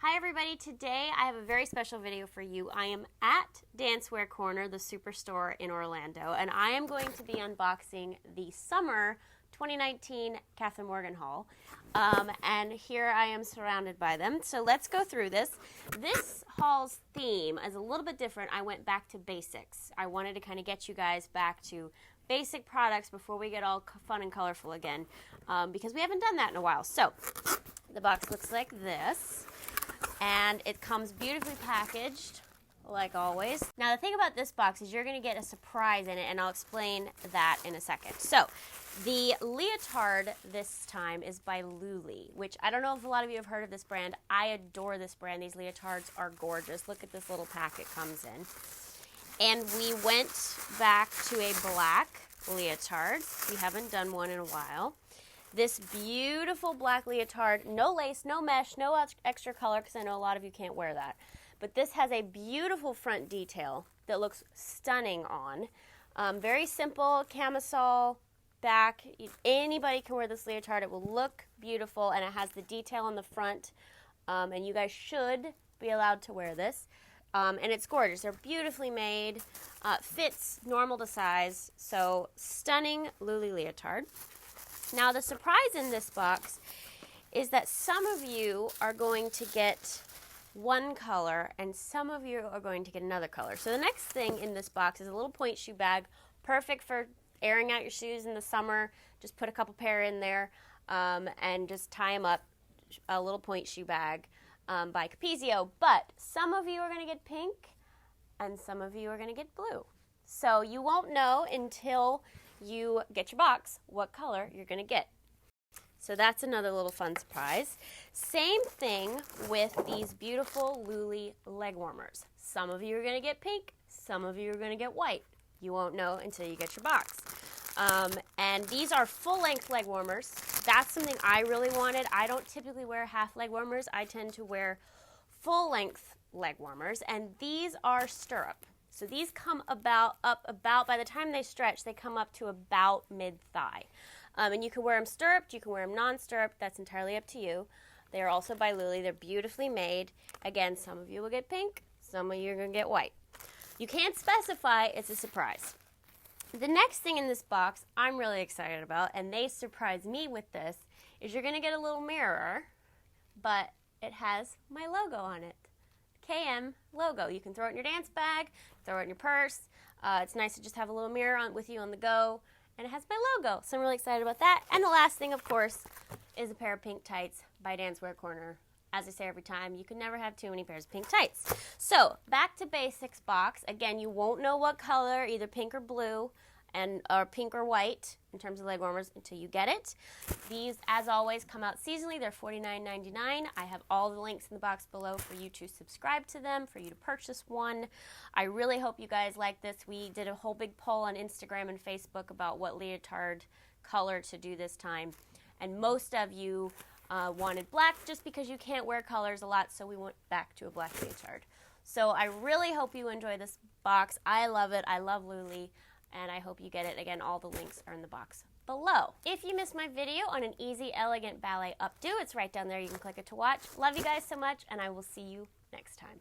Hi everybody, today I have a very special video for you. I am at Dancewear Corner, the superstore in Orlando, and I am going to be unboxing the summer 2019 Kathryn Morgan Haul. And here I am surrounded by them. So let's go through this. This haul's theme is a little bit different. I went back to basics. I wanted to kind of get you guys back to basic products before we get all fun and colorful again, because we haven't done that in a while. So the box looks like this. And it comes beautifully packaged, like always. Now, the thing about this box is you're going to get a surprise in it, and I'll explain that in a second. So, the Leotard this time is by Lulli, which I don't know if a lot of you have heard of this brand. I adore this brand. These leotards are gorgeous. Look at this little pack it comes in. And we went back to a black leotard. We haven't done one in a while. This beautiful black leotard, no lace, no mesh, no extra color, because I know a lot of you can't wear that. But this has a beautiful front detail that looks stunning on. Very simple camisole back. Anybody can wear this leotard. It will look beautiful, and it has the detail on the front. And you guys should be allowed to wear this. And it's gorgeous. They're beautifully made. Fits normal to size. So stunning Lulli leotard. Now, the surprise in this box is that some of you are going to get one color and some of you are going to get another color. So the next thing in this box is a little point shoe bag, perfect for airing out your shoes in the summer. Just put a couple pair in there and just tie them up, a little point shoe bag by Capezio. But some of you are going to get pink and some of you are going to get blue. So you won't know until you get your box what color you're going to get. So that's another little fun surprise. Same thing with these beautiful Lulli leg warmers. Some of you are going to get pink, some of you are going to get white. You won't know until you get your box. And these are full-length leg warmers. That's something I really wanted. I don't typically wear half leg warmers. I tend to wear full-length leg warmers, and these are stirrup. So these come about, by the time they stretch, they come up to about mid-thigh. And you can wear them stirruped, you can wear them non-stirruped, that's entirely up to you. They are also by Lulli, they're beautifully made. Again, some of you will get pink, some of you are going to get white. You can't specify, it's a surprise. The next thing in this box I'm really excited about, and they surprised me with this, is you're going to get a little mirror, but it has my logo on it. KM logo. You can throw it in your dance bag, throw it in your purse. It's nice to just have a little mirror with you on the go, and it has my logo. So I'm really excited about that. And the last thing, of course, is a pair of pink tights by Dancewear Corner. As I say every time, you can never have too many pairs of pink tights. So back to basics box. Again, you won't know what color, either pink or blue, or pink or white in terms of leg warmers until you get it. These, as always, come out seasonally. They're $49.99. I have all the links in the box below for you to subscribe to them, for you to purchase one. I really hope you guys like this. We did a whole big poll on Instagram and Facebook about what leotard color to do this time, and most of you wanted black just because you can't wear colors a lot, so we went back to a black leotard. So I really hope you enjoy this box. I love it. I love Lulli. And I hope you get it. Again, all the links are in the box below. If you missed my video on an easy, elegant ballet updo, it's right down there. You can click it to watch. Love you guys so much, and I will see you next time.